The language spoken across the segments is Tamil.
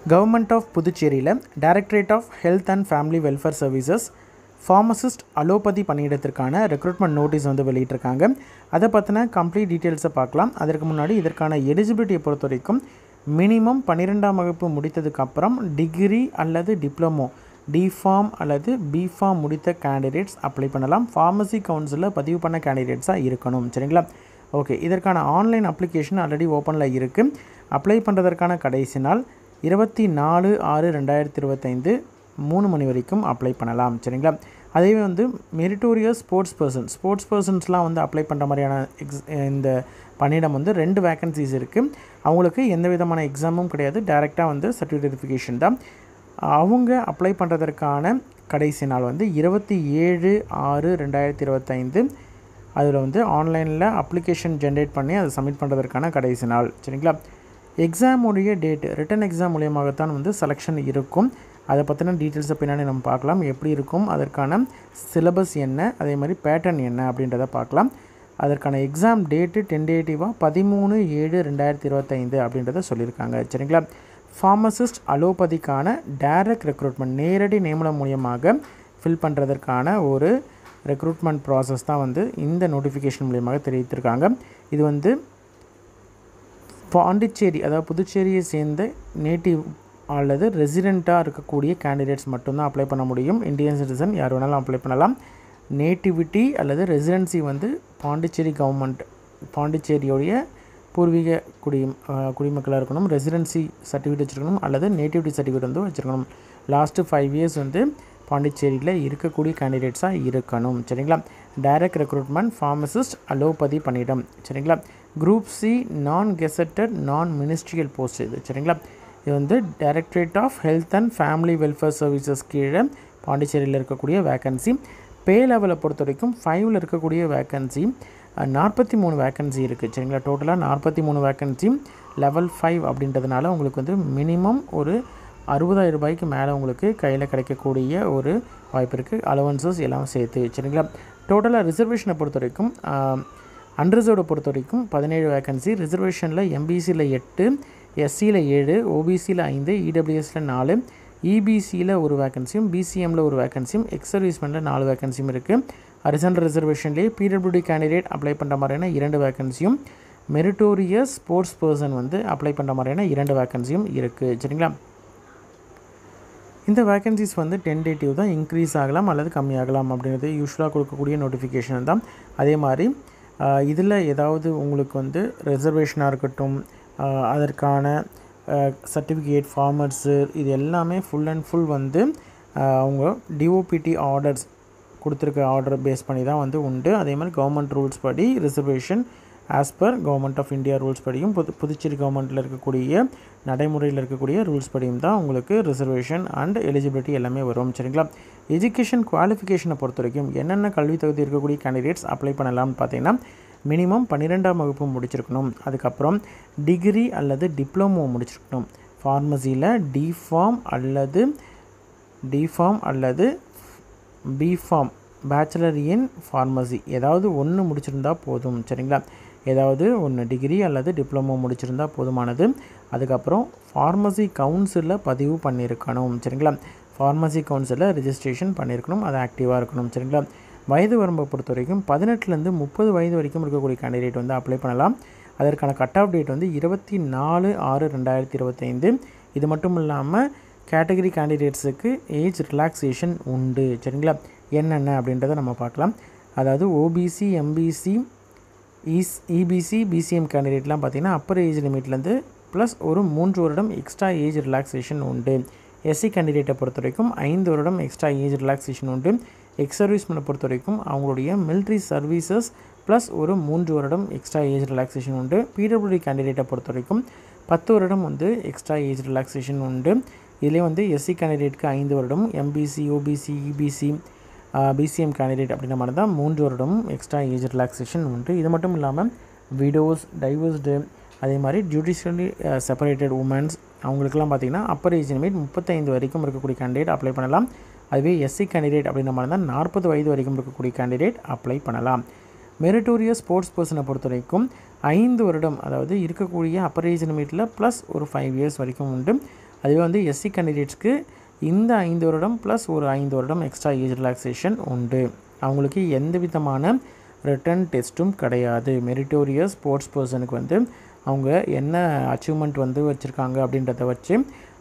கவர்மெண்ட் ஆஃப் புதுச்சேரியில் directorate of health and family welfare services pharmacist allopathy பணியிடத்திற்கான ரெக்ரூட்மெண்ட் நோட்டீஸ் வந்து வெளியிட்டிருக்காங்க. அதை பற்றின கம்ப்ளீட் டீட்டெயில்ஸை பார்க்கலாம். அதற்கு முன்னாடி இதற்கான எலிஜிபிலிட்டியை பொறுத்த வரைக்கும் மினிமம் 12ஆம் வகுப்பு முடித்ததுக்கப்புறம் டிகிரி அல்லது டிப்ளமோ டிஃபார்ம் அல்லது பிஃபார்ம் முடித்த கேண்டிடேட்ஸ் அப்ளை பண்ணலாம். ஃபார்மசி கவுன்சிலில் பதிவு பண்ண கேண்டிடேட்ஸாக இருக்கணும். சரிங்களா? ஓகே, இதற்கான ஆன்லைன் அப்ளிகேஷன் ஆல்ரெடி ஓப்பனில் இருக்குது. அப்ளை பண்ணுறதற்கான கடைசி நாள் 24/6/2025 3 மணி வரைக்கும் அப்ளை பண்ணலாம். சரிங்களா? அதே வந்து மெரிட்டோரியஸ் ஸ்போர்ட்ஸ் பர்சன்ஸ்லாம் வந்து அப்ளை பண்ணுற மாதிரியான இந்த பணியிடம் வந்து 2 வேக்கன்சிஸ் இருக்குது. அவங்களுக்கு எந்த விதமான எக்ஸாமும் கிடையாது, டைரெக்டாக வந்து சர்டிஃபிகேட் வெரிஃபிகேஷன் தான். அவங்க அப்ளை பண்ணுறதற்கான கடைசி நாள் வந்து 27/6/2025. அதில் வந்து ஆன்லைனில் அப்ளிகேஷன் ஜென்ரேட் பண்ணி அதை சப்மிட் பண்ணுறதற்கான கடைசி நாள். சரிங்களா? எக்ஸாமுடைய டேட்டு ரிட்டன் எக்ஸாம் மூலியமாகத்தான் வந்து செலெக்ஷன் இருக்கும். அதை பற்றின டீட்டெயில்ஸை பின்னாடி நம்ம பார்க்கலாம். எப்படி இருக்கும், அதற்கான சிலபஸ் என்ன, அதே மாதிரி பேட்டர்ன் என்ன அப்படின்றத பார்க்கலாம். அதற்கான எக்ஸாம் டேட்டு டென்டேட்டிவாக 13/7/2025 அப்படின்றத சொல்லியிருக்காங்க. சரிங்களா? ஃபார்மசிஸ்ட் அலோபதிக்கான டைரக்ட் ரெக்ரூட்மெண்ட் நேரடி நியமனம் மூலியமாக ஃபில் பண்ணுறதற்கான ஒரு ரெக்ரூட்மெண்ட் ப்ராசஸ் தான் வந்து இந்த நோட்டிஃபிகேஷன் மூலியமாக தெரிவித்திருக்காங்க. இது வந்து பாண்டிச்சேரி, அதாவது புதுச்சேரியை சேர்ந்த நேட்டிவ் அல்லது ரெசிடெண்ட்டாக இருக்கக்கூடிய கேண்டிடேட்ஸ் மட்டும்தான் அப்ளை பண்ண முடியும். இந்தியன் சிட்டிசன் யார் வேணாலும் அப்ளை பண்ணலாம். நேட்டிவிட்டி அல்லது ரெசிடென்சி வந்து பாண்டிச்சேரி கவர்மெண்ட், பாண்டிச்சேரியோடைய பூர்வீக குடிமக்களாக இருக்கணும். ரெசிடென்சி சர்டிஃபிகேட் வச்சுருக்கணும் அல்லது நேட்டிவிட்டி சர்டிஃபிகேட் வந்து வச்சுருக்கணும். லாஸ்ட்டு 5 இயர்ஸ் வந்து பாண்டிச்சேரியில் இருக்கக்கூடிய கேண்டிடேட்ஸாக இருக்கணும். சரிங்களா? டைரக்ட் ரெக்ரூட்மெண்ட் ஃபார்மசிஸ்ட் அலோபதி பணியிடம். சரிங்களா? குரூப் சி நான் கெசட்டட் நான் மினிஸ்ட்ரியல் போஸ்ட் இது. சரிங்களா? இது வந்து directorate of health and family welfare services கீழே பாண்டிச்சேரியில் இருக்கக்கூடிய வேக்கன்சி. பே லெவலை பொறுத்த வரைக்கும் 5ல் இருக்கக்கூடிய வேக்கன்சி 43 வேக்கன்சி இருக்குது. சரிங்களா? டோட்டலாக 43 வேக்கன்சி லெவல் 5 அப்படின்றதுனால உங்களுக்கு வந்து மினிமம் ஒரு 60,000 ரூபாய்க்கு மேலே உங்களுக்கு கையில் கிடைக்கக்கூடிய ஒரு வாய்ப்பு இருக்குது. அலவன்சஸ் எல்லாம் சேர்த்து. சரிங்களா? டோட்டலாக ரிசர்வேஷனை பொறுத்த வரைக்கும் அன்ரிசர்வ்டை பொறுத்த வரைக்கும் 17 வேக்கன்சி. ரிசர்வேஷனில் எம்பிசியில் 8, எஸ்சியில் 7, ஓபிசியில் 5, இடபிள்யூஎஸில் 4, இபிசியில் 1 வேக்கன்சியும், பிசிஎம்மில் 1 வேக்கன்சியும், எக்ஸ் சர்வீஸ்மெண்ட்டில் 4 வேக்கன்சியும் இருக்குது. ஹரிசாண்டல் ரிசர்வேஷன்லேயே பிடபிள்யூடி கேண்டிடேட் அப்ளை பண்ணுற மாதிரியான 2 வேக்கன்சியும், மெரிட்டோரியஸ் ஸ்போர்ட்ஸ் பர்சன் வந்து அப்ளை பண்ணுற மாதிரியான 2 வேக்கன்சியும் இருக்குது. சரிங்களா? இந்த வேக்கன்சிஸ் வந்து டென்டேட்டிவ் தான், இன்க்ரீஸ் ஆகலாம் அல்லது கம்மியாகலாம் அப்படின்றது யூஸ்வலாக கொடுக்கக்கூடிய நோட்டிஃபிகேஷன் தான். அதே மாதிரி இதில் ஏதாவது உங்களுக்கு வந்து ரிசர்வேஷனாக இருக்கட்டும், அதற்கான சர்டிஃபிகேட் ஃபார்மர்ஸு, இது எல்லாமே ஃபுல் அண்ட் ஃபுல் வந்து அவங்க டிஓபிடி ஆர்டர்ஸ் கொடுத்துருக்க ஆர்டர் பேஸ் பண்ணி தான் வந்து உண்டு. அதே மாதிரி கவர்மெண்ட் ரூல்ஸ் படி reservation as per government of India rules படியும், புதுச்சேரி கவர்மெண்ட்டில் இருக்கக்கூடிய நடைமுறையில் இருக்கக்கூடிய ரூல்ஸ் படியும் தான் உங்களுக்கு ரிசர்வேஷன் அண்ட் எலிஜிபிலிட்டி எல்லாமே வரும். சரிங்களா? எஜுகேஷன் குவாலிஃபிகேஷனை பொறுத்த வரைக்கும் என்னென்ன கல்வி தகுதி இருக்கக்கூடிய கேண்டிடேட்ஸ் அப்ளை பண்ணலாம்னு பார்த்தீங்கன்னா, மினிமம் 12ஆம் வகுப்பு முடிச்சிருக்கணும். அதுக்கப்புறம் டிகிரி அல்லது டிப்ளமோ முடிச்சிருக்கணும். ஃபார்மசியில் டிஃபார்ம் அல்லது பிஃபார்ம் பேச்சுலர் இன் ஃபார்மசி ஏதாவது ஒன்று முடிச்சிருந்தா போதும். சரிங்களா? ஏதாவது ஒன்று டிகிரி அல்லது டிப்ளமோ முடிச்சிருந்தா போதுமானது. அதுக்கப்புறம் ஃபார்மசி கவுன்சிலில் பதிவு பண்ணியிருக்கணும். சரிங்களா? ஃபார்மசி கவுன்சிலில் ரிஜிஸ்ட்ரேஷன் பண்ணியிருக்கணும், அது ஆக்டிவாக இருக்கணும். சரிங்களா? வயது வரம்பை பொறுத்த வரைக்கும் 18லேருந்து 30 வயது வரைக்கும் இருக்கக்கூடிய கேண்டிடேட் வந்து அப்ளை பண்ணலாம். அதற்கான கட் ஆஃப் டேட் வந்து 24/6/2025. இது மட்டும் இல்லாமல் கேட்டகரி கேண்டிடேட்ஸுக்கு ஏஜ் ரிலாக்ஸேஷன் உண்டு. சரிங்களா? என்னென்ன அப்படின்றத நம்ம பார்க்கலாம். அதாவது ஓபிசி, எம்பிசி, இபிசி, பிசிஎம் கேண்டிடேட்லாம் பார்த்திங்கன்னா அப்பர் ஏஜ் லிமிட்லேருந்து ப்ளஸ் ஒரு 3 வருடம் எக்ஸ்ட்ரா ஏஜ் ரிலாக்ஸேஷன் உண்டு. எஸ்சி கேண்டிடேட்டை பொறுத்த வரைக்கும் 5 வருடம் எக்ஸ்ட்ரா ஏஜ் ரிலாக்ஸேஷன் உண்டு. எக்ஸ் சர்வீஸ்மெனை பொறுத்த வரைக்கும் அவங்களுடைய மிலிட்ரி சர்வீசஸ் ப்ளஸ் ஒரு 3 வருடம் எக்ஸ்ட்ரா ஏஜ் ரிலாக்ஸேஷன் உண்டு. பிடபிள்யூடி கேண்டிடேட்டை பொறுத்த வரைக்கும் 10 வருடம் வந்து எக்ஸ்ட்ரா ஏஜ் ரிலாக்ஸேஷன் உண்டு. இதிலே வந்து எஸ்சி கேண்டிடேட்டுக்கு 5 வருடம், MBC, OBC, EBC, BCM candidate அப்படின்ற மாதிரி தான் 3 வருடம் எக்ஸ்ட்ரா ஏஜ் ரிலாக்ஸேஷன் உண்டு. இது மட்டும் இல்லாமல் விடோஸ், டைவர்ஸ்டு, அதே மாதிரி ஜுடிஷியலி செப்பரேட்டட் உமன்ஸ் அவங்களுக்குலாம் பார்த்திங்கன்னா அப்பர் ஏஜ் லிமிட் 35 வரைக்கும் இருக்கக்கூடிய கேண்டிடேட் அப்ளை பண்ணலாம். அதுவே எஸ்சி கேண்டிடேட் அப்படின்ற மாதிரி தான் 40 வயது வரைக்கும் இருக்கக்கூடிய கேண்டிடேட் அப்ளை பண்ணலாம். மெரிட்டோரியஸ் ஸ்போர்ட்ஸ் பர்சனை பொறுத்த வரைக்கும் 5 வருடம், அதாவது இருக்கக்கூடிய அப்பர் ஏஜ் லிமிட்டில் ப்ளஸ் ஒரு 5 இயர்ஸ் வரைக்கும் உண்டு. அதுவே வந்து எஸ்சி கேண்டிடேட்ஸ்க்கு இந்த 5 வருடம் ப்ளஸ் ஒரு 5 வருடம் எக்ஸ்ட்ரா ஏஜ் ரிலாக்ஸேஷன் உண்டு. அவங்களுக்கு எந்த விதமான ரிட்டன் டெஸ்ட்டும் கிடையாது. மெரிட்டோரியஸ் ஸ்போர்ட்ஸ் பர்சனுக்கு வந்து அவங்க என்ன அச்சீவ்மெண்ட் வந்து வச்சுருக்காங்க அப்படின்றத வச்சு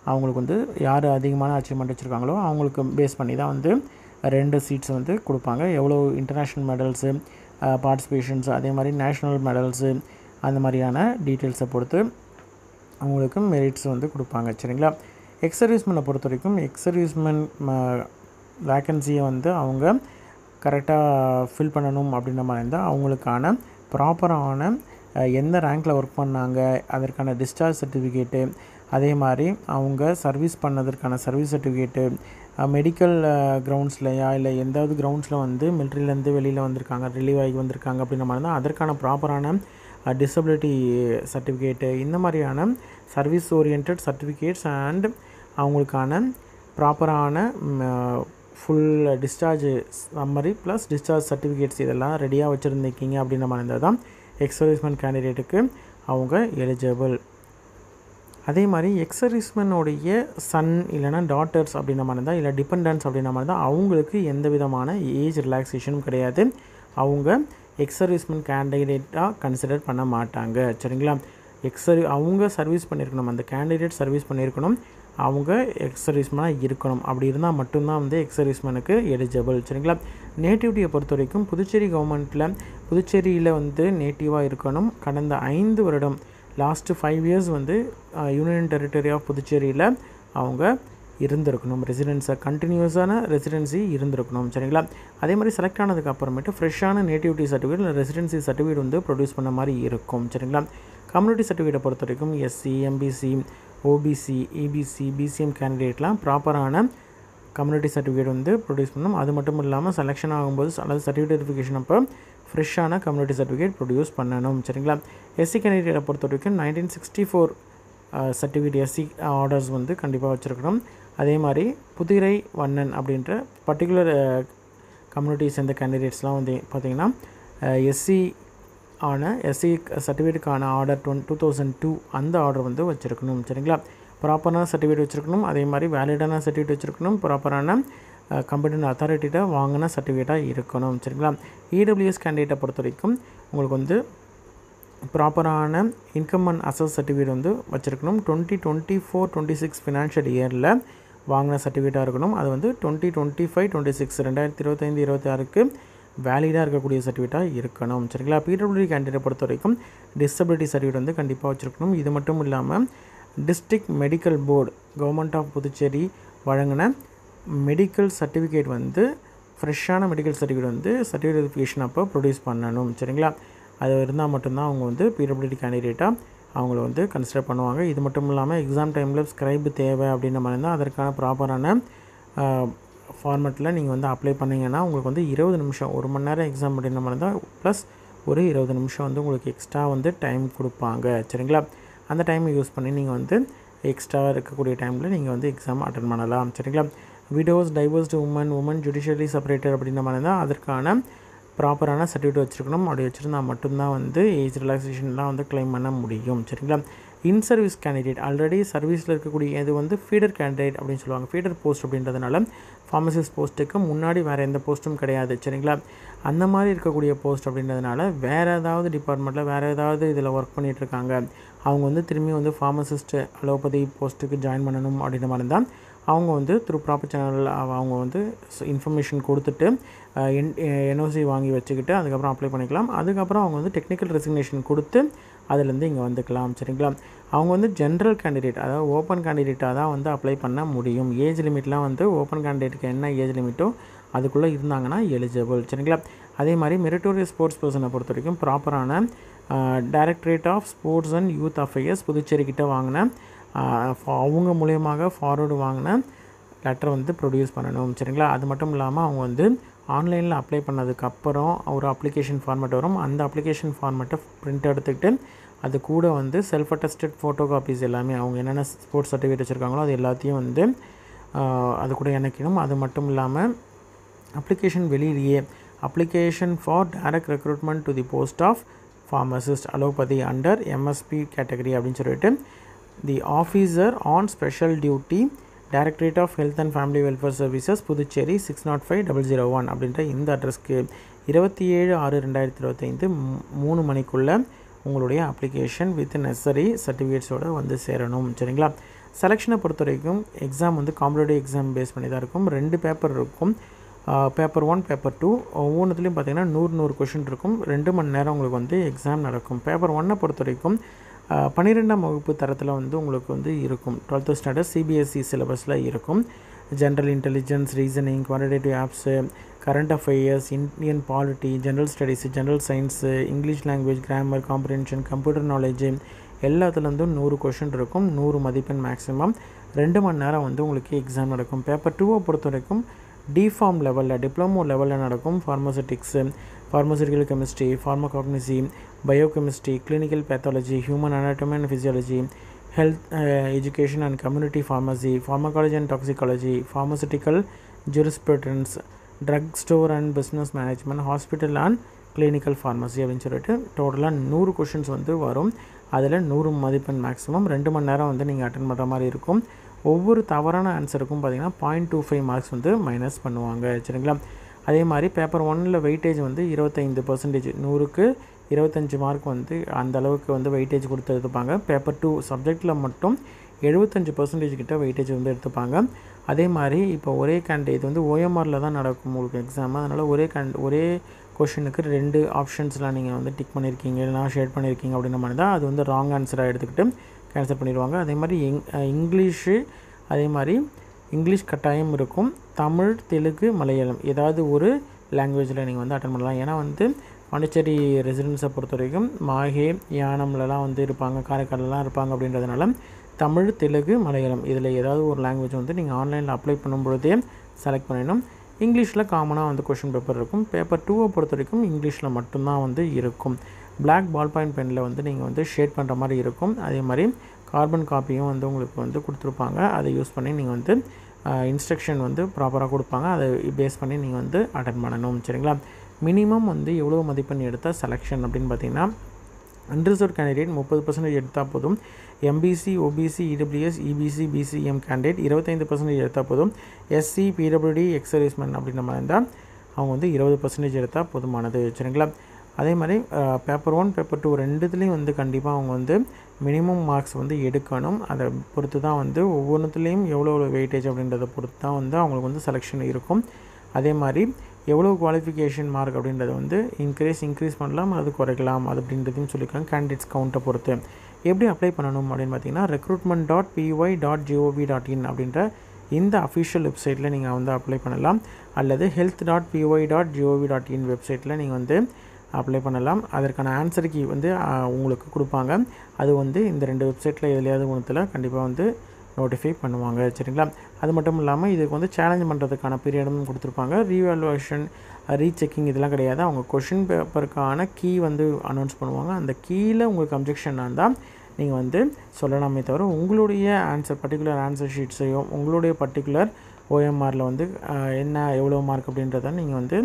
அவங்களுக்கு வந்து யார் அதிகமான அச்சீவ்மெண்ட் வச்சுருக்காங்களோ அவங்களுக்கு பேஸ் பண்ணி தான் வந்து 2 சீட்ஸ் வந்து கொடுப்பாங்க. எவ்வளோ இன்டர்நேஷ்னல் மெடல்ஸு, பார்ட்டிசிபேஷன்ஸ், அதே மாதிரி நேஷ்னல் மெடல்ஸு, அந்த மாதிரியான டீட்டெயில்ஸை பொறுத்து அவங்களுக்கு மெரிட்ஸ் வந்து கொடுப்பாங்க. சரிங்களா? எக்ஸ் சர்வீஸ்மேனை பொறுத்த வரைக்கும் எக்ஸ் சர்வீஸ்மேன் வேக்கன்சியை வந்து அவங்க கரெக்டாக ஃபில் பண்ணணும் அப்படின்ற மாதிரி இருந்தால் அவங்களுக்கான ப்ராப்பரான எந்த ரேங்க்கில் ஒர்க் பண்ணாங்க, அதற்கான டிஸ்சார்ஜ் சர்டிஃபிகேட்டு, அதே மாதிரி அவங்க சர்வீஸ் பண்ணதற்கான சர்வீஸ் சர்டிஃபிகேட்டு, மெடிக்கல் கிரவுண்ட்ஸ்லையா இல்லை எந்தாவது கிரவுண்ட்ஸில் வந்து மிலிட்ரிலேருந்து வெளியில் வந்திருக்காங்க, ரிலீவ் ஆகி வந்திருக்காங்க அப்படின்ற மாதிரி தான் அதற்கான ப்ராப்பரான டிசபிலிட்டி சர்டிஃபிகேட்டு, இந்த மாதிரியான சர்வீஸ் ஓரியன்ட் சர்டிஃபிகேட்ஸ் அண்ட் அவங்களுக்கான ப்ராப்பரான full discharge summary plus discharge certificates இதெல்லாம் ரெடியாக வச்சுருந்துருக்கீங்க அப்படின்ற மாதிரி இருந்தால் தான் எக்ஸ் சர்வீஸ்மேன் கேண்டிடேட்டுக்கு அவங்க எலிஜிபிள். அதே மாதிரி எக்ஸ் சர்வீஸ்மேனுடைய சன் இல்லைனா டாட்டர்ஸ் அப்படின்ற மாதிரி இருந்தால் இல்லை டிபெண்டன்ஸ் அப்படின்ற மாதிரி தான் அவங்களுக்கு எந்த விதமான ஏஜ் ரிலாக்ஸேஷனும் கிடையாது. அவங்க எக்ஸ் சர்வீஸ்மேன் கேண்டிடேட்டாக கன்சிடர் பண்ண மாட்டாங்க. சரிங்களா? அவங்க சர்வீஸ் பண்ணியிருக்கணும், அந்த கேண்டிடேட் சர்வீஸ் பண்ணியிருக்கணும், அவங்க எக்ஸ் சர்வீஸ்மேனாக இருக்கணும். அப்படி இருந்தால் மட்டும்தான் வந்து எக்ஸ் சர்வீஸ்மேனுக்கு எலிஜிபிள். சரிங்களா? நேட்டிவிட்டியை பொறுத்த வரைக்கும் புதுச்சேரி கவர்மெண்ட்டில் புதுச்சேரியில் வந்து நேட்டிவாக இருக்கணும். கடந்த 5 வருடம் லாஸ்ட்டு 5 இயர்ஸ் வந்து யூனியன் டெரிட்டரி ஆஃப் புதுச்சேரியில் அவங்க இருந்திருக்கணும். கண்டினியூஸான ரெசிடென்சி இருந்திருக்கணும். சரிங்களா? அதே மாதிரி செலக்ட் ஆனதுக்கு அப்புறமேட்டு ஃப்ரெஷ்ஷான நேட்டிவிட்டி சர்டிஃபிகேட் இல்லை ரெசிடென்சி சர்டிஃபிகேட் வந்து ப்ரொடியூஸ் பண்ண மாதிரி இருக்கும். சரிங்களா? கம்யூனிட்டி சர்டிஃபிகேட்டை பொறுத்த வரைக்கும் SC, MBC, OBC, EBC, BCM கேண்டிடேட்லாம் ப்ராப்பரான கம்யூனிட்டி சர்டிஃபிகேட் வந்து ப்ரொடியூஸ் பண்ணணும். அது மட்டும் இல்லாமல் செலெக்ஷன் ஆகும்போது அல்லது சர்டிஃபிகேட் வெரிஃபிகேஷன் அப்போ ஃப்ரெஷ்ஷான கம்யூனிட்டி சர்டிஃபிகேட் ப்ரொடியூஸ் பண்ணணும். சரிங்களா? எஸ்சி கேண்டிடேட்டை பொறுத்த வரைக்கும் 1964 சர்டிஃபிகேட் எஸ்சி ஆர்டர்ஸ் வந்து கண்டிப்பாக வச்சுருக்கணும். அதே மாதிரி புதிரை வண்ணன் அப்படின்ற பர்டிகுலர் கம்யூனிட்டி சேர்ந்த கேண்டிடேட்ஸ்லாம் வந்து பார்த்திங்கன்னா எஸ்சி சர்டிஃபிகேட்டுக்கான ஆர்டர் 2002 அந்த ஆர்டர் வந்து வச்சுருக்கணும். சரிங்களா? ப்ராப்பரான சர்டிஃபிகேட் வச்சுருக்கணும். அதே மாதிரி வேலிடான சர்டிஃபிகேட் வச்சுருக்கணும். ப்ராப்பரான கம்பெனி அத்தாரிட்டிகிட்ட வாங்கின சர்டிஃபிகேட்டாக இருக்கணும். சரிங்களா? இடபிள்யூஎஸ் கேண்டிடேட்டை பொறுத்த வரைக்கும் உங்களுக்கு வந்து ப்ராப்பரான இன்கம் அண்ட் அசஸ் சர்டிஃபிகேட் வந்து வச்சுருக்கணும். 2024-26 ஃபினான்ஷியல் இயரில் வாங்கின சர்டிஃபிகேட்டாக இருக்கணும். அது வந்து 2025-26 2025-26க்கு வேலிடாக இருக்கக்கூடிய சர்டிஃபிகேட்டாக இருக்கணும். சரிங்களா? பிடபிள்யூடி கேண்டிடேட்டை பொறுத்த வரைக்கும் டிசபிலிட்டி சர்டிஃபிகேட் வந்து கண்டிப்பாக வச்சுருக்கணும். இது மட்டும் இல்லாமல் district medical board government of Puducherry வழங்கின மெடிக்கல் சர்டிஃபிகேட் வந்து ஃப்ரெஷ்ஷான மெடிக்கல் சர்டிஃபிகேட் வந்து சர்டிஃபிகேட் வெரிஃபிகேஷன் அப்போ ப்ரொடியூஸ் பண்ணணும். சரிங்களா? அது இருந்தால் மட்டும்தான் அவங்க வந்து பிடபிள்யூடி கேண்டிடேட்டாக அவங்கள வந்து கன்சிடர் பண்ணுவாங்க. இது மட்டும் இல்லாமல் எக்ஸாம் டைமில் ஸ்க்ரைப் தேவை அப்படின்ற மாதிரி இருந்தால் அதற்கான ப்ராப்பரான ஃபார்மேட்டில் நீங்கள் வந்து அப்ளை பண்ணிங்கன்னா உங்களுக்கு வந்து 20 நிமிஷம் 1 மணி நேரம் எக்ஸாம் அப்படின்ற மாதிரி தான் ப்ளஸ் ஒரு 20 நிமிஷம் வந்து உங்களுக்கு எக்ஸ்ட்ரா வந்து டைம் கொடுப்பாங்க. சரிங்களா? அந்த டைமை யூஸ் பண்ணி நீங்கள் வந்து எக்ஸ்ட்ரா இருக்கக்கூடிய டைமில் நீங்கள் வந்து எக்ஸாம் அட்டன் பண்ணலாம். சரிங்களா? Widows, divorced women judicially separated அப்படின்ற மாதிரி தான் அதற்கான ப்ராப்பரான சர்டிஃபிகேட் வச்சுருக்கணும். அப்படி வச்சுருந்தால் மட்டும்தான் வந்து ஏஜ் ரிலாக்ஸேஷன்லாம் வந்து கிளைம் பண்ண முடியும். சரிங்களா? இன் சர்வீஸ் கேண்டிடேட் ஆல்ரெடி சர்வீஸில் இருக்கக்கூடிய இது வந்து ஃபீடர் கேண்டிடேட் அப்படின்னு சொல்லுவாங்க. ஃபீடர் போஸ்ட் அப்படின்றதுனால ஃபார்மசிஸ்ட் போஸ்ட்டுக்கு முன்னாடி வேறு எந்த போஸ்ட்டும் கிடையாது. சரிங்களா? அந்த மாதிரி இருக்கக்கூடிய போஸ்ட் அப்படின்றதுனால வேறு ஏதாவது டிபார்ட்மெண்ட்டில் வேறு ஏதாவது இதில் ஒர்க் பண்ணிகிட்ருக்காங்க, அவங்க வந்து திரும்பி வந்து ஃபார்மசிஸ்ட் அலோபதி போஸ்ட்டுக்கு ஜாயின் பண்ணணும் அப்படின்ற மாதிரி தான் அவங்க வந்து த்ரூ ப்ராப்பர் சேனல் அவங்க வந்து இன்ஃபர்மேஷன் கொடுத்துட்டு என்ஓசி வாங்கி வச்சுக்கிட்டு அதுக்கப்புறம் அப்ளை பண்ணிக்கலாம். அதுக்கப்புறம் அவங்க வந்து டெக்னிக்கல் ரெசிக்னேஷன் கொடுத்து அதுலேருந்து இங்கே வந்துக்கலாம். சரிங்களா? அவங்க வந்து ஜென்ரல் கேண்டிடேட் அதாவது ஓப்பன் கேண்டிடேட்டாக தான் வந்து அப்ளை பண்ண முடியும். ஏஜ் லிமிட்லாம் வந்து ஓப்பன் கேண்டிடேட்டுக்கு என்ன ஏஜ் லிமிட்டோ அதுக்குள்ளே இருந்தாங்கன்னா எலிஜிபிள். சரிங்களா? அதே மாதிரி மெரிட்டோரியஸ் ஸ்போர்ட்ஸ் பர்சனை பொறுத்த வரைக்கும் ப்ராப்பரான directorate of sports and youth affairs புதுச்சேரிக்கிட்ட வாங்கின அவங்க மூலியமாக ஃபார்வர்டு வாங்கின லெட்டர் வந்து ப்ரொடியூஸ் பண்ணணும். சரிங்களா? அது மட்டும் இல்லாமல் அவங்க வந்து ஆன்லைனில் அப்ளை பண்ணதுக்கப்புறம் ஒரு அப்ளிகேஷன் ஃபார்மேட் வரும். அந்த அப்ளிகேஷன் ஃபார்மேட்டை பிரிண்ட் எடுத்துக்கிட்டு அது கூட வந்து செல்ஃப் அட்டஸ்டட் ஃபோட்டோ காப்பீஸ் எல்லாமே அவங்க என்னென்ன ஸ்போர்ட்ஸ் சர்டிஃபிகேட் வச்சுருக்காங்களோ அது எல்லாத்தையும் வந்து அது கூட இணைக்கணும். அது மட்டும் இல்லாமல் அப்ளிகேஷன் வெளியிலேயே application for direct recruitment to the post of pharmacist allopathy under MSP category அப்படின்னு சொல்லிட்டு the officer on special duty directorate of health and family welfare services Puducherry 605001 அப்படின்ற இந்த அட்ரஸ்க்கு 27/6/2025 3 மணிக்குள்ளே உங்களுடைய அப்ளிகேஷன் வித் நெசசரி சர்டிஃபிகேட்ஸோடு வந்து சேரணும். சரிங்களா? செலெக்ஷனை பொறுத்த வரைக்கும் எக்ஸாம் வந்து காம்படிட்டிவ் எக்ஸாம் பேஸ் பண்ணி தான் இருக்கும். 2 பேப்பர் இருக்கும். பேப்பர் 1 பேப்பர் 2 ஒவ்வொன்றுத்துலையும் பார்த்திங்கன்னா 100 கொஷின் இருக்கும். 2 மணி நேரம் உங்களுக்கு வந்து எக்ஸாம் நடக்கும். பேப்பர் 1 பொறுத்த வரைக்கும் 12ஆம் வகுப்பு தரத்தில் வந்து உங்களுக்கு வந்து இருக்கும். 12th ஸ்டாண்டர்ட் சிபிஎஸ்சி சிலபஸில் இருக்கும். ஜென்ரல் இன்டெலிஜென்ஸ், ரீசனிங், குவான்டிடேட்டிவ் ஆப்ஸு, current affairs, Indian polity, general studies, general science, English language, grammar, comprehension, computer knowledge எல்லாத்துலேருந்தும் 100 கொஷின் இருக்கும். 100 மதிப்பெண் மேக்ஸிமம். 2 மணி நேரம் வந்து உங்களுக்கு எக்ஸாம் நடக்கும். பேப்பர் 2 பொறுத்த வரைக்கும் டிஃபார்ம் லெவலில், டிப்ளமோ லெவலில் நடக்கும். Pharmaceutics, pharmaceutical chemistry, pharmacognosy, biochemistry, clinical pathology, human anatomy and physiology, health education and community pharmacy, pharmacology and toxicology, pharmaceutical jurisprudence, drug store and business management, hospital and clinical pharmacy அப்படின்னு சொல்லிட்டு டோட்டலாக 100 கொஷின்ஸ் வந்து வரும். அதில் 100 மதிப்பெண் மேக்ஸிமம். 2 மணி நேரம் வந்து நீங்கள் அட்டென்ட் பண்ணுற மாதிரி இருக்கும். ஒவ்வொரு தவறான ஆன்சருக்கும் பார்த்திங்கன்னா 0.25 மார்க்ஸ் வந்து மைனஸ் பண்ணுவாங்க. சரிங்களா? அதே மாதிரி பேப்பர் 1 வெயிட்டேஜ் வந்து 25%, 100க்கு 25 மார்க் வந்து அந்த அளவுக்கு வந்து வெயிட்டேஜ் கொடுத்து எடுத்துப்பாங்க. பேப்பர் 2 சப்ஜெக்டில் மட்டும் 75% கிட்ட வெயிட்டேஜ் வந்து எடுத்துப்பாங்க. அதே மாதிரி இப்போ ஒரே கேண்டிடேட் வந்து ஓஎம்ஆரில் தான் நடக்கும் உங்களுக்கு எக்ஸாம். அதனால் ஒரே கொஷினுக்கு 2 ஆப்ஷன்ஸ்லாம் நீங்கள் வந்து டிக் பண்ணியிருக்கீங்க, இல்லைனா ஷேட் பண்ணியிருக்கீங்க அப்படின்ற மாதிரி தான் அது வந்து ராங் ஆன்சராக எடுத்துக்கிட்டு கேன்சல் பண்ணிடுவாங்க. அதே மாதிரி இங்கிலீஷு, அதே மாதிரி இங்கிலீஷ் கட்டாயம் இருக்கும். தமிழ், தெலுங்கு, மலையாளம் ஏதாவது ஒரு லாங்குவேஜில் நீங்கள் வந்து அட்டன் பண்ணலாம். ஏன்னா வந்து பாண்டிச்சேரி ரெசிடென்ஸை பொறுத்த வரைக்கும் மாஹே, யானம்லலாம் வந்து இருப்பாங்க, காரைக்காலெலாம் இருப்பாங்க. அப்படின்றதுனால தமிழ், தெலுங்கு, மலையாளம் இதில் ஏதாவது ஒரு லாங்குவேஜ் வந்து நீங்கள் ஆன்லைனில் அப்ளை பண்ணும்பொழுதே செலக்ட் பண்ணிடணும். இங்கிலீஷில் காமனாக வந்து கொஷின் பேப்பர் இருக்கும். பேப்பர் 2 பொறுத்த வரைக்கும் இங்கிலீஷில் மட்டும்தான் வந்து இருக்கும். பிளாக் பால் பாயிண்ட் பெனில் வந்து நீங்கள் வந்து ஷேட் பண்ணுற மாதிரி இருக்கும். அதே மாதிரி கார்பன் காப்பியும் வந்து உங்களுக்கு வந்து கொடுத்துருப்பாங்க. அதை யூஸ் பண்ணி நீங்கள் வந்து இன்ஸ்ட்ரக்ஷன் வந்து ப்ராப்பராக கொடுப்பாங்க. அதை பேஸ் பண்ணி நீங்கள் வந்து அட்டென்ட் பண்ணணும். சரிங்களா? மினிமம் வந்து எவ்வளோ மதிப்பெண் எடுத்தால் செலெக்ஷன் அப்படின்னு பார்த்தீங்கன்னா, அன்ரிசர்வ் கேண்டிடேட் 30% எடுத்தால் போதும். MBC, OBC, EWS, EBC, BCM candidate 25% எடுத்தால் போதும். எஸ்சி, பிடபிள்யூடி, எக்ஸர்வீஸ்மேன் அப்படின்ற மாதிரி இருந்தால் அவங்க வந்து 20% எடுத்தால் போதுமானது. சரிங்களா? அதே மாதிரி பேப்பர் 1 பேப்பர் 2 ரெண்டுத்துலேயும் வந்து கண்டிப்பாக அவங்க வந்து மினிமம் மார்க்ஸ் வந்து எடுக்கணும். அதை பொறுத்து தான் வந்து ஒவ்வொன்றுத்துலேயும் எவ்வளோ வெயிட்டேஜ் அப்படின்றத பொறுத்து தான் வந்து அவங்களுக்கு வந்து செலெக்ஷன் இருக்கும். அதே மாதிரி எவ்வளோ குவாலிஃபிகேஷன் மார்க் அப்படின்றத வந்து இன்க்ரீஸ் பண்ணலாம், அது குறைக்கலாம், அது அப்படின்றதையும் சொல்லியிருக்காங்க. கேண்டிடேட்ஸ் கவுண்ட்டை பொறுத்து எப்படி அப்ளை பண்ணணும் அப்படின்னு பார்த்தீங்கன்னா, recruitment.py.gov.in அப்படின்ற இந்த அஃபிஷியல் வெப்சைட்டில் நீங்கள் வந்து அப்ளை பண்ணலாம். அல்லது health.py.gov.in வெப்சைட்டில் நீங்கள் வந்து அப்ளை பண்ணலாம். அதற்கான ஆன்சர் கீ வந்து உங்களுக்கு கொடுப்பாங்க. அது வந்து இந்த 2 வெப்சைட்டில் எதுலையாவது ஒன்றுத்தில் கண்டிப்பாக வந்து நோட்டிஃபை பண்ணுவாங்க. சரிங்களா? அது மட்டும் இல்லாமல் இதுக்கு வந்து சேலஞ்ச் பண்ணுறதுக்கான பீரியடும் கொடுத்துருப்பாங்க. ரீவேல்யூவேஷன், ரீசெக்கிங் இதெல்லாம் கிடையாது. அவங்க கொஷின் பேப்பருக்கான கீ வந்து அனௌன்ஸ் பண்ணுவாங்க. அந்த கீழே உங்களுக்கு அப்ஜெக்ஷன் இருந்தால் நீங்கள் வந்து சொல்லலாமே தவிர உங்களுடைய பர்டிகுலர் ஆன்சர் ஷீட்ஸையும் உங்களுடைய பர்டிகுலர் ஓஎம்ஆரில் வந்து என்ன எவ்வளோ மார்க் அப்படின்றத நீங்கள் வந்து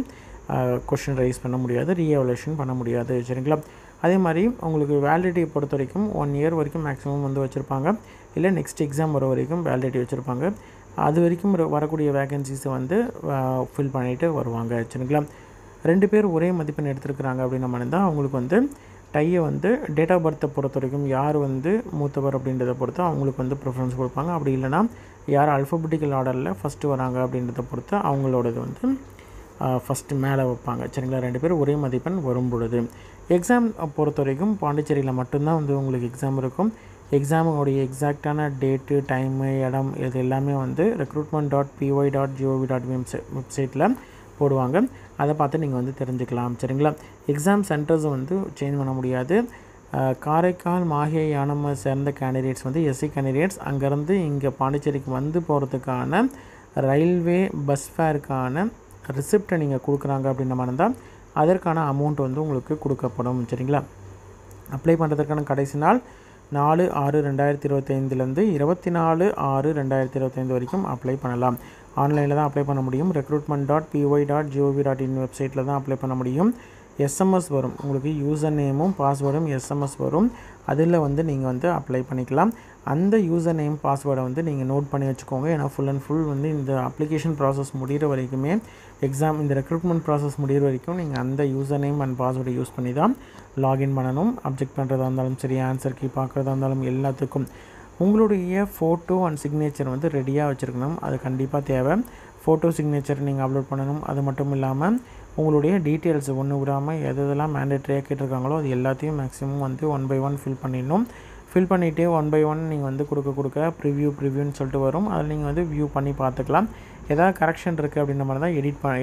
கொஷின் ரைஸ் பண்ண முடியாது, ரீஎவல்யூஷன் பண்ண முடியாது. சரிங்களா? அதே மாதிரி உங்களுக்கு வேலிடிட்டியை பொறுத்த வரைக்கும் 1 இயர் வரைக்கும் மேக்ஸிமம் வந்து வச்சுருப்பாங்க. இல்லை நெக்ஸ்ட் எக்ஸாம் வர வரைக்கும் வேலிடிட்டி வச்சுருப்பாங்க. அது வரைக்கும் வரக்கூடிய வேகன்சிஸை வந்து ஃபில் பண்ணிவிட்டு வருவாங்க. சரிங்களா? 2 பேர் ஒரே மதிப்பெண் எடுத்துருக்குறாங்க அப்படின்ற மாதிரி தான் அவங்களுக்கு வந்து டையை வந்து டேட் ஆஃப் பர்த்தை பொறுத்த வரைக்கும் யார் வந்து மூத்தவர் அப்படின்றத பொறுத்து அவங்களுக்கு வந்து ப்ரிஃபரன்ஸ் கொடுப்பாங்க. அப்படி இல்லைனா யார் அல்ஃபபெட்டிக்கல் ஆர்டரில் ஃபஸ்ட்டு வராங்க அப்படின்றத பொறுத்து அவங்களோடது வந்து ஃபஸ்ட்டு மேலே வைப்பாங்க. சரிங்களா? 2 பேர் ஒரே மதிப்பெண் வரும் பொழுது எக்ஸாம் பொறுத்த வரைக்கும் பாண்டிச்சேரியில் மட்டும்தான் வந்து உங்களுக்கு எக்ஸாம் இருக்கும். எக்ஸாமுடைய எக்ஸாக்டான டேட்டு, டைமு, இடம் இது எல்லாமே வந்து recruitment.py.gov.in வெப்சைட்டில் போடுவாங்க. அதை பார்த்து நீங்கள் வந்து தெரிஞ்சுக்கலாம். சரிங்களா? எக்ஸாம் சென்டர்ஸை வந்து சேஞ்ச் பண்ண முடியாது. காரைக்கால், மாஹே, யானம் சேர்ந்த கேண்டிடேட்ஸ் வந்து எஸ்சி கேண்டிடேட்ஸ் அங்கேருந்து இங்கே பாண்டிச்சேரிக்கு வந்து போகிறதுக்கான ரயில்வே பஸ் ஃபேருக்கான ரிசிப்டை நீங்கள் கொடுக்குறாங்க அப்படின்ற மாதிரி இருந்தால் அதற்கான அமௌண்ட் வந்து உங்களுக்கு கொடுக்கப்படும். சரிங்களா? அப்ளை பண்ணுறதுக்கான கடைசி நாள் 4/6/2025 24/6/2025 வரைக்கும் அப்ளை பண்ணலாம். ஆன்லைனில் தான் அப்ளை பண்ண முடியும். recruitment.py.gov.in வெப்சைட்டில் தான் அப்ளை பண்ண முடியும். எஸ்எம்எஸ் வரும் உங்களுக்கு, யூசர் நேமும் பாஸ்வேர்டும் எஸ்எம்எஸ் வரும். அதில் வந்து நீங்கள் வந்து அப்ளை பண்ணிக்கலாம். அந்த யூசர் நேம் பாஸ்வேர்டை வந்து நீங்கள் நோட் பண்ணி வச்சுக்கோங்க. ஏன்னா ஃபுல் அண்ட் ஃபுல் வந்து இந்த அப்ளிகேஷன் ப்ராசஸ் முடிகிற வரைக்குமே இந்த ரெக்ரூட்மெண்ட் ப்ராசஸ் முடிகிற வரைக்கும் நீங்கள் அந்த யூசர் நேம் அண்ட் பாஸ்வேர்டை யூஸ் பண்ணி தான் லாகின் பண்ணணும். அப்ஜெக்ட் பண்ணுறதா இருந்தாலும் சரி, ஆன்சர் கீ பார்க்குறதா இருந்தாலும் எல்லாத்துக்கும் உங்களுடைய ஃபோட்டோ அண்ட் சிக்னேச்சர் வந்து ரெடியாக வச்சுருக்கணும். அது கண்டிப்பாக தேவை. ஃபோட்டோ சிக்னேச்சர் நீங்கள் அப்லோட் பண்ணணும். அது மட்டும் இல்லாமல் உங்களுடைய டீட்டெயில்ஸ் ஒன்று விடாமல் எதெல்லாம் மேண்டேட்ரியாக கேட்டிருக்காங்களோ அது எல்லாத்தையும் மேக்ஸிமம் வந்து 1 by 1 ஃபில் பண்ணிடணும். ஃபில் பண்ணிவிட்டு 1 by 1 நீங்கள் வந்து கொடுக்க ப்ரிவ்யூன்னு சொல்லிட்டு வரும். அதில் நீங்கள் வந்து வியூ பண்ணி பார்த்துக்கலாம். ஏதாவது கரெக்ஷன் இருக்குது அப்படின்ற மாதிரி தான்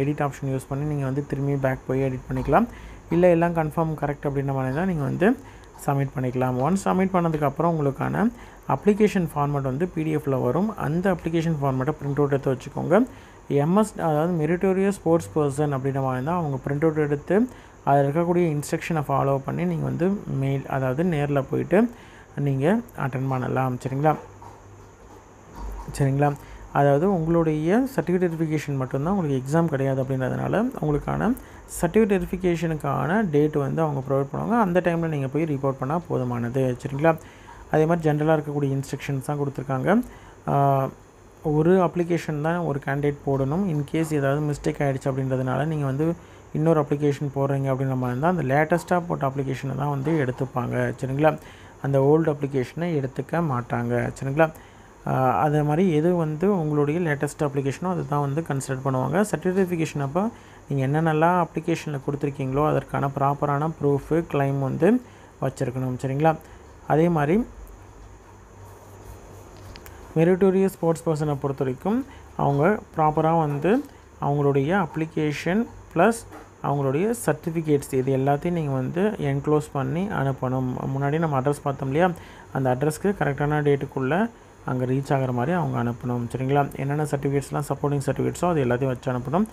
எடிட் ஆப்ஷன் யூஸ் பண்ணி நீங்கள் வந்து திரும்பி பேக் போய் எடிட் பண்ணிக்கலாம். இல்லை எல்லாம் கன்ஃபார்ம் கரெக்ட் அப்படின்ற மாதிரி தான் நீங்கள் வந்து சப்மிட் பண்ணிக்கலாம். ஒன்ஸ் சப்மிட் பண்ணதுக்கப்புறம் உங்களுக்கான அப்ளிகேஷன் ஃபார்மேட் வந்து பிடிஎஃப்பில் வரும். அந்த அப்ளிகேஷன் ஃபார்மேட்டை பிரிண்ட் அவுட் எடுத்து வச்சுக்கோங்க. அதாவது மெரிட்டோரியஸ் ஸ்போர்ட்ஸ் பர்சன் அப்படின்ற மாதிரி தான் அவங்க பிரிண்ட் அவுட் எடுத்து அதில் இருக்கக்கூடிய இன்ஸ்ட்ரக்ஷனை ஃபாலோ பண்ணி நீங்கள் வந்து அதாவது நேரில் போயிட்டு நீங்கள் அட்டென்ட் பண்ணலாம். சரிங்களா. அதாவது உங்களுடைய சர்டிஃபிகேட் வெரிஃபிகேஷன் மட்டும்தான், உங்களுக்கு எக்ஸாம் கிடையாது. அப்படின்றதுனால உங்களுக்கான சர்டிஃபிகேட் வெரிஃபிகேஷனுக்கான டேட் வந்து அவங்க ப்ரொவைட் பண்ணுவாங்க. அந்த டைமில் நீங்கள் போய் ரிப்போர்ட் பண்ணால் போதுமானது. சரிங்களா. அதே மாதிரி ஜென்ரலாக இருக்கக்கூடிய இன்ஸ்ட்ரக்ஷன்ஸ் தான் கொடுத்துருக்காங்க. ஒரு அப்ளிகேஷன் தான் ஒரு கேண்டிடேட் போடணும். இன்கேஸ் ஏதாவது மிஸ்டேக் ஆகிடுச்சு அப்படின்றதுனால நீங்கள் வந்து இன்னொரு அப்ளிகேஷன் போடுறீங்க அப்படின்ற மாதிரி இருந்தால் அந்த லேட்டஸ்ட்டாக போட்ட அப்ளிகேஷனை தான் வந்து எடுத்துப்பாங்க. சரிங்களா. அந்த ஓல்டு அப்ளிகேஷனை எடுத்துக்க மாட்டாங்க. சரிங்களா. அதே மாதிரி எது வந்து உங்களுடைய லேட்டஸ்ட் அப்ளிகேஷனோ அது தான் வந்து கன்சிடர் பண்ணுவாங்க. சர்டிஃபிகேஷன் அப்போ நீங்கள் என்னென்னலாம் அப்ளிகேஷனில் கொடுத்துருக்கீங்களோ அதற்கான ப்ராப்பரான ப்ரூஃபு கிளைம் வந்து வச்சுருக்கணும். சரிங்களா. அதே மாதிரி மெரிட்டோரியஸ் ஸ்போர்ட்ஸ் பர்சனை பொறுத்த வரைக்கும் அவங்க ப்ராப்பராக வந்து அவங்களுடைய அப்ளிகேஷன் ப்ளஸ் அவங்களுடைய சர்டிஃபிகேட்ஸ் இது எல்லாத்தையும் நீங்கள் வந்து என்க்ளோஸ் பண்ணி அனுப்பணும். முன்னாடி நம்ம அட்ரஸ் பார்த்தோம் இல்லையா, அந்த அட்ரஸ்க்கு கரெக்டான டேட்டுக்குள்ளே அங்கே ரீச் ஆகிற மாதிரி அவங்க அனுப்பணும். சரிங்களா. என்னென்ன சர்டிஃபிகேட்ஸ்லாம் சப்போர்ட்டிங் சர்டிஃபிகேட்ஸோ அது எல்லாத்தையும் வச்சு அனுப்பணும்.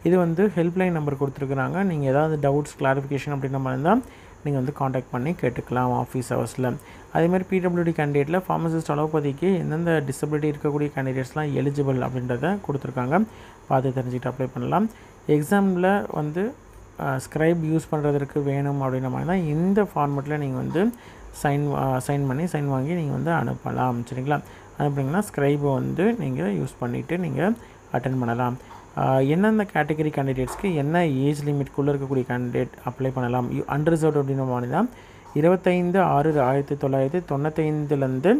இது வந்து ஹெல்ப்லைன் நம்பர் கொடுத்துருக்குறாங்க. நீங்கள் ஏதாவது டவுட்ஸ் கிளாரிஃபிகேஷன் அப்படின்ற மாதிரி இருந்தால் நீங்கள் வந்து காண்டாக்ட் பண்ணி கேட்டுக்கலாம் ஆஃபீஸ் ஹவர்ஸில். அதேமாதிரி பிடபிள்யூடி கேண்டிடேட்டில் ஃபார்மசிஸ்ட் அலோபதிக்கு எந்தெந்த டிசபிலிட்டி இருக்கக்கூடிய கேண்டிடேட்ஸ்லாம் எலிஜிபிள் அப்படின்றத கொடுத்துருக்காங்க. பார்த்து தெரிஞ்சுக்கிட்டு அப்ளை பண்ணலாம். எக்ஸாமில் வந்து ஸ்க்ரைப் யூஸ் பண்ணுறதுக்கு வேணும் அப்படின்ற மாதிரி தான் இந்த ஃபார்மெட்டில் நீங்கள் வந்து சைன் வாங்கி நீங்கள் வந்து அனுப்பலாம். சரிங்களா. அனுப்புனீங்கன்னா ஸ்க்ரைபை வந்து நீங்கள் யூஸ் பண்ணிவிட்டு நீங்கள் அட்டென்ட் பண்ணலாம். எந்தெந்த கேட்டகரி கேண்டிடேட்ஸ்க்கு என்ன ஏஜ் லிமிட்குள்ளே இருக்கக்கூடிய கேண்டிடேட் அப்ளை பண்ணலாம். அன்ரிசர்வ்டு அப்படின்ற மாதிரி தான் 25/6/1995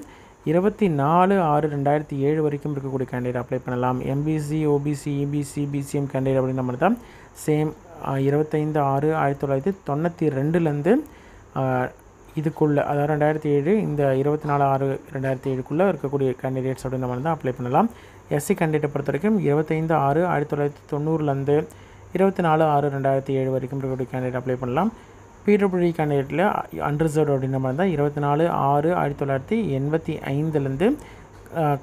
24/6/2007 வரைக்கும் இருக்கக்கூடிய கேண்டிடேட் அப்ளை பண்ணலாம். MBC, OBC, EBC, BCM candidate அப்படின்ற மாதிரி தான் சேம் 25/6/1992 இதுக்குள்ளே, அதாவது 2007 இந்த 24/6/2007 இருக்கக்கூடிய கேண்டிடேட்ஸ் அப்படின்ற மாதிரி தான் அப்ளை பண்ணலாம். எஸ்சி கேண்டிடேட்டை பொறுத்த வரைக்கும் 25/6/1990 24/6/2007 வரைக்கும் இருக்கக்கூடிய கேண்டிடேட் அப்ளை பண்ணலாம். பிடபிள்யூடி கேண்டிடேட்டில் அன்ரிசர்வ்டு அப்படின்ற மாதிரி தான் 24/6/1985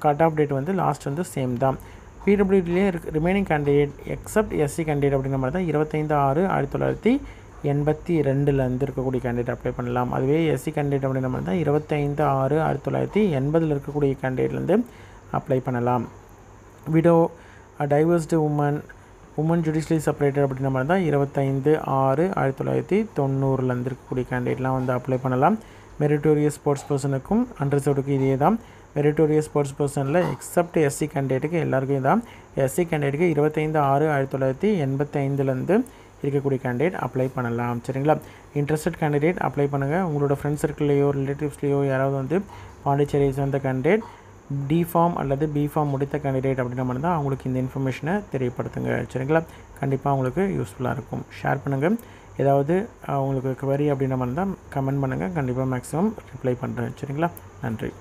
கட் ஆஃப் டேட் வந்து லாஸ்ட் வந்து சேம் தான். பிடபிள்யூடிலே remaining candidate except SC candidate அப்படின்ற மாதிரி தான் 25/6/1982 இருக்கக்கூடிய கேண்டிடேட் அப்ளை பண்ணலாம். அதுவே எஸ்சி கேண்டிடேட் அப்படின்ற மாதிரி தான் 25/6/1980 இருக்கக்கூடிய கேண்டிடேட்லேருந்து அப்ளை பண்ணலாம். Widow, divorced women judicially separated அப்படின்ற மாதிரி தான் 25/6/1990 இருக்கக்கூடிய கேண்டிடேட்லாம் வந்து அப்ளை பண்ணலாம். மெரிட்டோரியஸ் ஸ்போர்ட்ஸ் பர்சனுக்கும் அன்ரிசர்வ்டுக்கும் இதே தான். மெரிட்டோரியஸ் ஸ்போர்ட்ஸ் பர்சனில் எக்ஸப்ட் எஸ்சி கேண்டிடேட்டுக்கு எல்லாருக்கும் தான். எஸ்சி கேண்டிடேட்டுக்கு 25/6/1985 இருக்கக்கூடிய கேண்டிடேட் அப்ளை பண்ணலாம். சரிங்களா. இன்ட்ரெஸ்டட் கேண்டிடேட் அப்ளை பண்ணுங்கள். உங்களோட ஃப்ரெண்ட்ஸ் சர்க்கிள்லையோ ரிலேட்டிவ்ஸ்லையோ யாராவது வந்து பாண்டிச்சேரியை சேர்ந்த கேண்டிடேட் டிஃபார்ம் அல்லது பிஃபார்ம் முடித்த கேண்டிடேட் அப்படின்ற மாதிரி தான் அவங்களுக்கு இந்த இன்ஃபர்மேஷனை தெரியப்படுத்துங்க. சரிங்களா. கண்டிப்பாக உங்களுக்கு யூஸ்ஃபுல்லாக இருக்கும். ஷேர் பண்ணுங்கள். ஏதாவது உங்களுக்கு குவரி அப்படின்ற மாதிரி தான் கமெண்ட் பண்ணுங்கள். கண்டிப்பாக மேக்ஸிமம் ரிப்ளை பண்ணுறேன். சரிங்களா. நன்றி.